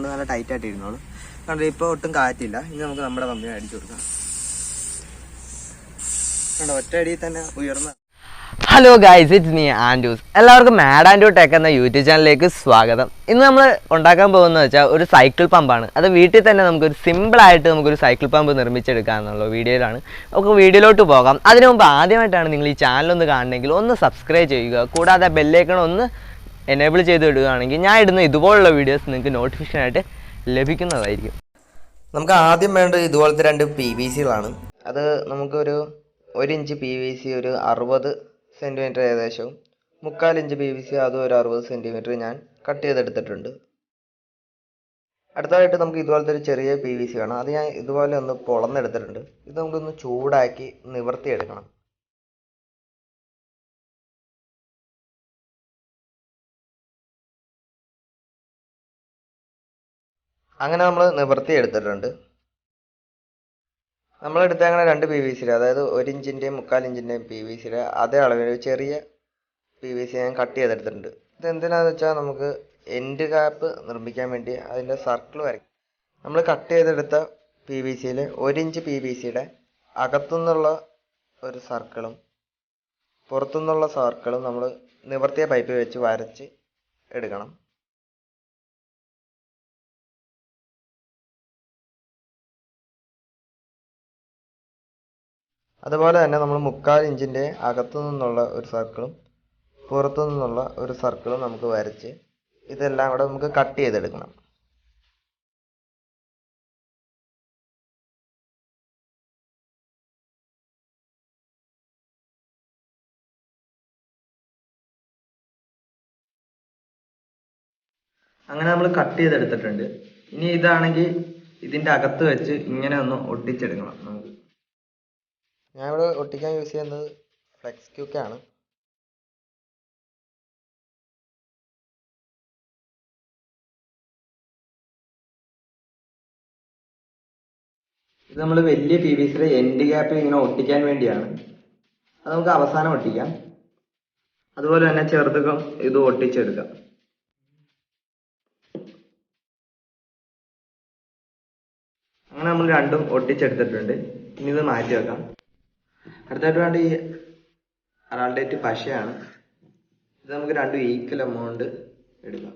ആയതുകൊണ്ട് നല്ല ടൈറ്റായിട്ട് ഇരുന്നോളൂ. കണ്ടോ ഇപ്പോൾ ഒട്ടും കാറ്റില്ല. ഇനി നമുക്ക് നമ്മുടെ പമ്പിനെ അടിച്ചു കൊടുക്കാം. കണ്ടോ ഒറ്റ അടിയിൽ തന്നെ ഉയർന്ന. Hello guys, it's me Andrews. എല്ലാവർക്കും മാഡ് ആൻഡ്യൂ ടെക് എന്ന യൂട്യൂബ് ചാനലിലേക്ക് സ്വാഗതം. ഇന്ന് നമ്മൾ ഉണ്ടാക്കാൻ പോകുന്നത് വെച്ചാൽ ഒരു സൈക്കിൾ പമ്പാണ്. അത് വീട്ടിൽ തന്നെ നമുക്കൊരു സിമ്പിളായിട്ട് നമുക്കൊരു സൈക്കിൾ പമ്പ് നിർമ്മിച്ചെടുക്കാമെന്നുള്ള വീഡിയോയിലാണ്. നമുക്ക് വീഡിയോയിലോട്ട് പോകാം. അതിനു മുമ്പ് ആദ്യമായിട്ടാണ് നിങ്ങൾ ഈ ചാനലൊന്ന് കാണണമെങ്കിൽ ഒന്ന് സബ്സ്ക്രൈബ് ചെയ്യുക. കൂടാതെ ബെല്ലൈക്കൺ ഒന്ന് എനേബിൾ ചെയ്ത് ഇടുകയാണെങ്കിൽ ഞാൻ ഇടുന്ന ഇതുപോലുള്ള വീഡിയോസ് നിങ്ങൾക്ക് നോട്ടിഫിക്കേഷനായിട്ട് ലഭിക്കുന്നതായിരിക്കും. നമുക്ക് ആദ്യം വേണ്ടത് ഇതുപോലത്തെ 2 PVC-കളാണ്. അത് നമുക്കൊരു 1 ഇഞ്ച് PVC ഒരു 60 സെൻറ്റിമീറ്റർ ഏകദേശവും 3/4 ഇഞ്ച് PVC അതും ഒരു 60 സെൻറ്റിമീറ്റർ ഞാൻ കട്ട് ചെയ്തെടുത്തിട്ടുണ്ട്. അടുത്തതായിട്ട് നമുക്ക് ഇതുപോലത്തെ ഒരു ചെറിയ PVC വേണം. അത് ഞാൻ ഇതുപോലെ ഒന്ന് പൊളന്നെടുത്തിട്ടുണ്ട്. ഇത് നമുക്കൊന്ന് ചൂടാക്കി നിവർത്തിയെടുക്കണം. അങ്ങനെ നമ്മൾ നിവർത്തി എടുത്തിട്ടുണ്ട്. നമ്മളെടുത്ത അങ്ങനെ 2 PVC, അതായത് 1 ഇഞ്ചിൻ്റെയും 3/4 ഇഞ്ചിൻ്റെയും PVC അതേ അളവിൽ ചെറിയ PVC ഞാൻ കട്ട് ചെയ്തെടുത്തിട്ടുണ്ട്. ഇതെന്തിനാണെന്ന് വെച്ചാൽ നമുക്ക് എൻഡ് ക്യാപ്പ് നിർമ്മിക്കാൻ വേണ്ടി അതിൻ്റെ സർക്കിൾ വരയ്ക്കും. നമ്മൾ കട്ട് ചെയ്തെടുത്ത PVC-യിൽ 1 ഇഞ്ച് PVC-യുടെ അകത്തുനിന്നുള്ള ഒരു സർക്കിളും പുറത്തുനിന്നുള്ള സർക്കിളും നമ്മൾ നിവർത്തിയ പൈപ്പ് വെച്ച് വരച്ച് എടുക്കണം. അതുപോലെ തന്നെ നമ്മൾ 3/4 ഇഞ്ചിൻ്റെ അകത്തു നിന്നുള്ള ഒരു സർക്കിളും പുറത്തു നിന്നുള്ള ഒരു സർക്കിളും നമുക്ക് വരച്ച് ഇതെല്ലാം കൂടെ നമുക്ക് കട്ട് ചെയ്തെടുക്കണം. അങ്ങനെ നമ്മൾ കട്ട് ചെയ്തെടുത്തിട്ടുണ്ട്. ഇനി ഇതാണെങ്കിൽ ഇതിൻ്റെ അകത്ത് വെച്ച് ഇങ്ങനെ ഒന്ന് ഒട്ടിച്ചെടുക്കണം. നമുക്ക് ഞാൻ ഇവിടെ ഒട്ടിക്കാൻ യൂസ് ചെയ്യുന്നത് ഫ്ലെക്സ് ക്യൂക്കാണ്. ഇത് നമ്മൾ വലിയ PVC-യുടെ എൻഡ് ക്യാപ്പിൽ ഇങ്ങനെ ഒട്ടിക്കാൻ വേണ്ടിയാണ്. അത് നമുക്ക് അവസാനം ഒട്ടിക്കാം. അതുപോലെ തന്നെ ചെറുതും ഇത് ഒട്ടിച്ചെടുക്കാം. അങ്ങനെ നമ്മൾ രണ്ടും ഒട്ടിച്ചെടുത്തിട്ടുണ്ട്. ഇനി ഇത് മാറ്റി വെക്കാം. അടുത്തായിട്ട് വേണ്ട ഈ അറാൾഡേറ്റ് പശയാണ്. ഇത് നമുക്ക് 2 ഈക്വൽ എമൗണ്ട് എടുക്കാം.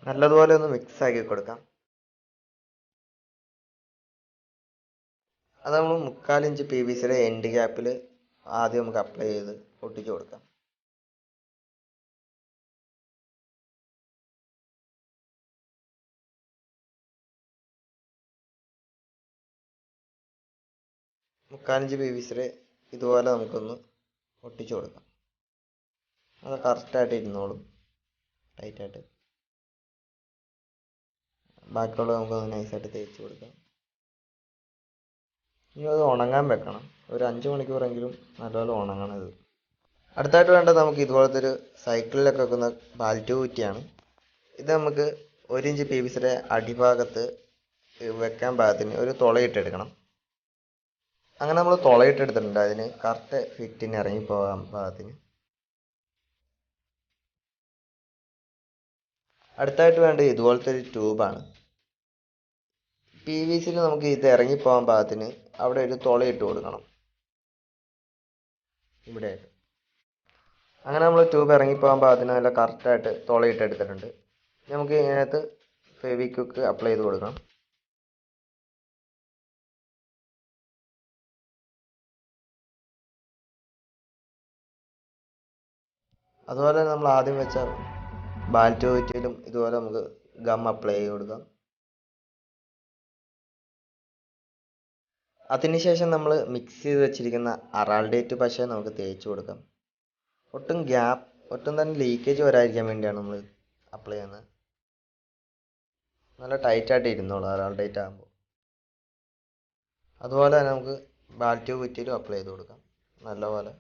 നല്ലതുപോലെ ഒന്ന് മിക്സ് ആക്കി കൊടുക്കാം. അത് നമ്മൾ 3/4 ഇഞ്ച് PVC-യുടെ എൻഡ് ക്യാപ്പിൽ ആദ്യം നമുക്ക് അപ്ലൈ ചെയ്ത് ഒട്ടിച്ചു കൊടുക്കാം. മുക്കാലിഞ്ച് PVC-യുടെ ഇതുപോലെ നമുക്കൊന്ന് ഒട്ടിച്ചു കൊടുക്കാം. അത് കറക്റ്റായിട്ട് ഇരുന്നോളും, ടൈറ്റായിട്ട്. ബാക്കിയുള്ളത് നമുക്കൊന്ന് നൈസായിട്ട് തേച്ച് കൊടുക്കാം. ഇനി അത് ഉണങ്ങാൻ വെക്കണം. ഒരു 5 മണിക്കൂറെങ്കിലും നല്ലപോലെ ഉണങ്ങണം ഇത്. അടുത്തായിട്ട് വേണ്ടത് നമുക്ക് ഇതുപോലത്തെ ഒരു സൈക്കിളിലൊക്കെ വെക്കുന്ന ബാൽറ്റു കുറ്റിയാണ്. ഇത് നമുക്ക് 1 ഇഞ്ച് PVC-യുടെ അടിഭാഗത്ത് വെക്കാൻ പാകത്തിന് ഒരു തുളയിട്ടെടുക്കണം. അങ്ങനെ നമ്മൾ തുളയിട്ടെടുത്തിട്ടുണ്ട്. അതിന് കറക്റ്റ് ഫിറ്റിന് ഇറങ്ങിപ്പോകാൻ പാകത്തിന്. അടുത്തായിട്ട് വേണ്ടത് ഇതുപോലത്തെ ഒരു ട്യൂബാണ്. PVC-യിൽ നമുക്ക് ഇത് ഇറങ്ങിപ്പോകാൻ പാകത്തിന് അവിടെ ഒരു തുളയിട്ട് കൊടുക്കണം, ഇവിടെയായിട്ട്. അങ്ങനെ നമ്മൾ ട്യൂബ് ഇറങ്ങിപ്പോകാൻ പാകത്തിന് നല്ല കറക്റ്റായിട്ട് തുളയിട്ട് എടുത്തിട്ടുണ്ട്. നമുക്ക് ഇതിനകത്ത് ഫെവിക്വിക്ക് അപ്ലൈ ചെയ്ത് കൊടുക്കണം. അതുപോലെ നമ്മൾ ആദ്യം വെച്ച ബാൽറ്റോ കുറ്റിയിലും ഇതുപോലെ നമുക്ക് ഗം അപ്ലൈ ചെയ്ത് കൊടുക്കാം. അതിനുശേഷം നമ്മൾ മിക്സ് ചെയ്ത് വെച്ചിരിക്കുന്ന അറാൾഡേറ്റ് പശ നമുക്ക് തേച്ച് കൊടുക്കാം. ഒട്ടും തന്നെ ലീക്കേജ് വരാതിരിക്കാൻ വേണ്ടിയാണ് നമ്മൾ അപ്ലൈ ചെയ്യുന്നത്. നല്ല ടൈറ്റായിട്ട് ഇരുന്നോളൂ അറാൾഡേറ്റ് ആകുമ്പോൾ. അതുപോലെ തന്നെ നമുക്ക് ബാൽറ്റോ കുറ്റിയിലും അപ്ലൈ ചെയ്ത് കൊടുക്കാം നല്ലപോലെ.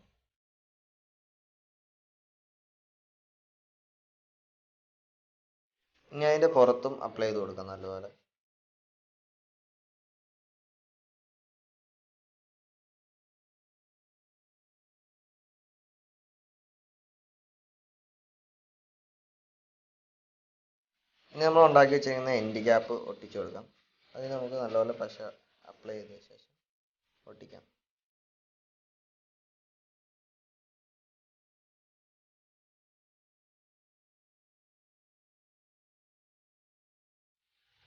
ഇനി അതിൻ്റെ പുറത്തും അപ്ലൈ ചെയ്ത് കൊടുക്കാം നല്ലപോലെ. ഇനി നമ്മൾ ഉണ്ടാക്കി വെച്ചിരിക്കുന്ന എൻഡ് ക്യാപ്പ് ഒട്ടിച്ചു കൊടുക്കാം. അതിന് നമുക്ക് നല്ലപോലെ പശ അപ്ലൈ ചെയ്ത ശേഷം ഒട്ടിക്കാം.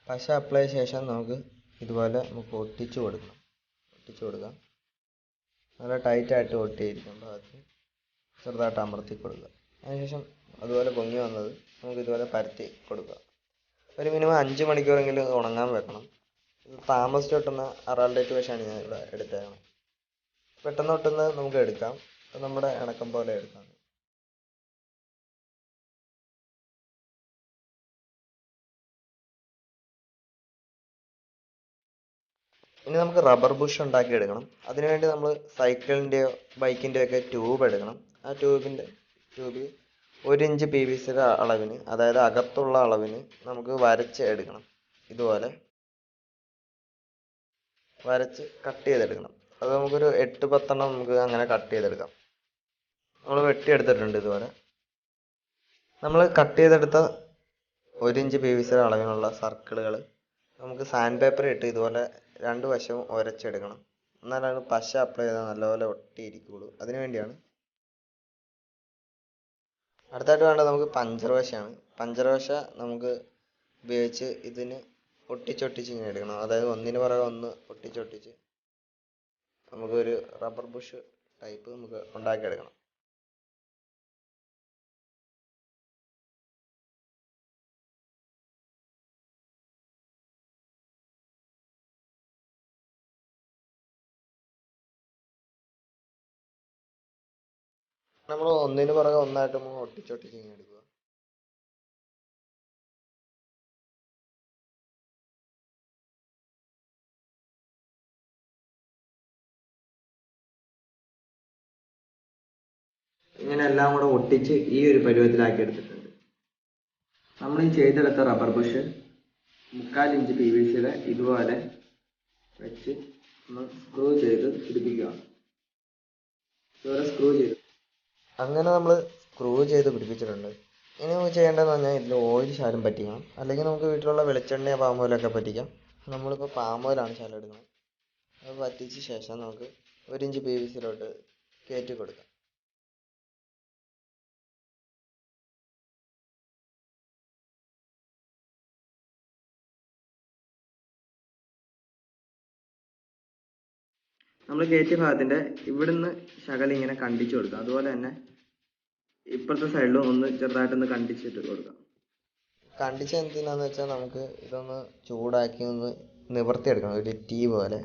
പശ അപ്ലൈ ചെയ്ത ശേഷം നമുക്ക് ഇതുപോലെ ഒട്ടിച്ചു കൊടുക്കാം. നല്ല ടൈറ്റായിട്ട് ഒട്ടിയിരിക്കും ഭാഗത്ത് ചെറുതായിട്ട് അമർത്തി കൊടുക്കുക. അതിനുശേഷം അതുപോലെ പൊങ്ങി വന്നത് നമുക്ക് ഇതുപോലെ പരത്തി കൊടുക്കുക. ഒരു മിനിമം 5 മണിക്കൂറെങ്കിലും ഇത് ഉണങ്ങാൻ വെക്കണം. ഇത് താമസിച്ച് ഒട്ടുന്ന അറാൾഡേറ്റ് പശയാണ് ഞാൻ ഇവിടെ എടുത്തതാണ്. പെട്ടെന്ന് ഒട്ടുന്നത് നമുക്ക് എടുക്കാം. നമ്മുടെ ഇണക്കം പോലെ എടുക്കാം. ഇനി നമുക്ക് റബ്ബർ ബുഷ് ഉണ്ടാക്കി എടുക്കണം. അതിനുവേണ്ടി നമ്മൾ സൈക്കിളിൻ്റെയോ ബൈക്കിൻ്റെയോ ഒക്കെ ട്യൂബ് എടുക്കണം. ആ ട്യൂബിൽ 1 ഇഞ്ച് PVC അളവിന്, അതായത് അകത്തുള്ള അളവിന് നമുക്ക് വരച്ച് എടുക്കണം. ഇതുപോലെ വരച്ച് കട്ട് ചെയ്തെടുക്കണം. അത് നമുക്കൊരു 8-10 എണ്ണം നമുക്ക് അങ്ങനെ കട്ട് ചെയ്തെടുക്കാം. നമ്മൾ വെട്ടിയെടുത്തിട്ടുണ്ട്. ഇതുപോലെ നമ്മൾ കട്ട് ചെയ്തെടുത്ത 1 ഇഞ്ച് PVC അളവിനുള്ള സർക്കിളുകൾ നമുക്ക് സാൻഡ് പേപ്പർ ഇട്ട് ഇതുപോലെ 2 വശവും ഉരച്ചെടുക്കണം. എന്നാലാണ് പശ അപ്ലൈ ചെയ്താൽ നല്ലപോലെ ഒട്ടിയിരിക്കുകയുള്ളൂ. അതിനു വേണ്ടിയാണ്. അടുത്തായിട്ട് വേണ്ടത് നമുക്ക് പഞ്ചർ വശമാണ്. പഞ്ചർ വശ നമുക്ക് ഉപയോഗിച്ച് ഇതിന് ഒട്ടിച്ചൊട്ടിച്ച് ഇങ്ങനെ എടുക്കണം. അതായത് ഒന്നിന് പുറകെ ഒന്ന് ഒട്ടിച്ചൊട്ടിച്ച് നമുക്കൊരു റബ്ബർ ബുഷ് ടൈപ്പ് നമുക്ക് ഉണ്ടാക്കിയെടുക്കണം. നമ്മൾ ഒന്നിന് പുറകെ ഒന്നായിട്ട് നമുക്ക് ഒട്ടിച്ചൊട്ടിച്ച് ഇങ്ങനെ എടുക്കുക. ഇങ്ങനെ എല്ലാം കൂടെ ഒട്ടിച്ച് ഈ ഒരു പരുവത്തിലാക്കി എടുത്തിട്ടുണ്ട്. നമ്മൾ ഈ ചെയ്തെടുത്ത റബ്ബർ ബുഷ് 3/4 ഇഞ്ച് PVCയുടെ ഇതുപോലെ വെച്ച് ഒന്ന് സ്ക്രൂ ചെയ്ത് പിടിപ്പിക്കുക. ഇതുപോലെ സ്ക്രൂ ചെയ്ത് അങ്ങനെ നമ്മൾ സ്ക്രൂ ചെയ്ത് പിടിപ്പിച്ചിട്ടുണ്ട്. ഇനി നമുക്ക് ചെയ്യേണ്ടതെന്ന് പറഞ്ഞാൽ ഇതിൽ ഓയിൽ ശാലം പറ്റിക്കണം. അല്ലെങ്കിൽ നമുക്ക് വീട്ടിലുള്ള വെളിച്ചെണ്ണയോ പാം ഓയിലൊക്കെ പറ്റിക്കാം. നമ്മളിപ്പോൾ പാം ഓയിലാണ് ശാലം എടുക്കുന്നത്. അത് പറ്റിച്ച ശേഷം നമുക്ക് 1 ഇഞ്ച് PVCയിലോട്ട് കയറ്റി കൊടുക്കാം. നമ്മൾ കയറ്റിയ ഭാഗത്തിൻ്റെ ഇവിടുന്ന് ശകലം ഇങ്ങനെ കണ്ടിച്ചു കൊടുക്കുക. അതുപോലെ തന്നെ ഇപ്പുറത്തെ സൈഡിലും ഒന്ന് ചെറുതായിട്ടൊന്ന് കണ്ടിച്ചിട്ട് കൊടുക്കാം. കണ്ടിച്ച എന്തിനാന്ന് വെച്ചാൽ നമുക്ക് ഇതൊന്ന് ചൂടാക്കി ഒന്ന് നിവർത്തിയെടുക്കണം. ഒരു ടീ പോലെ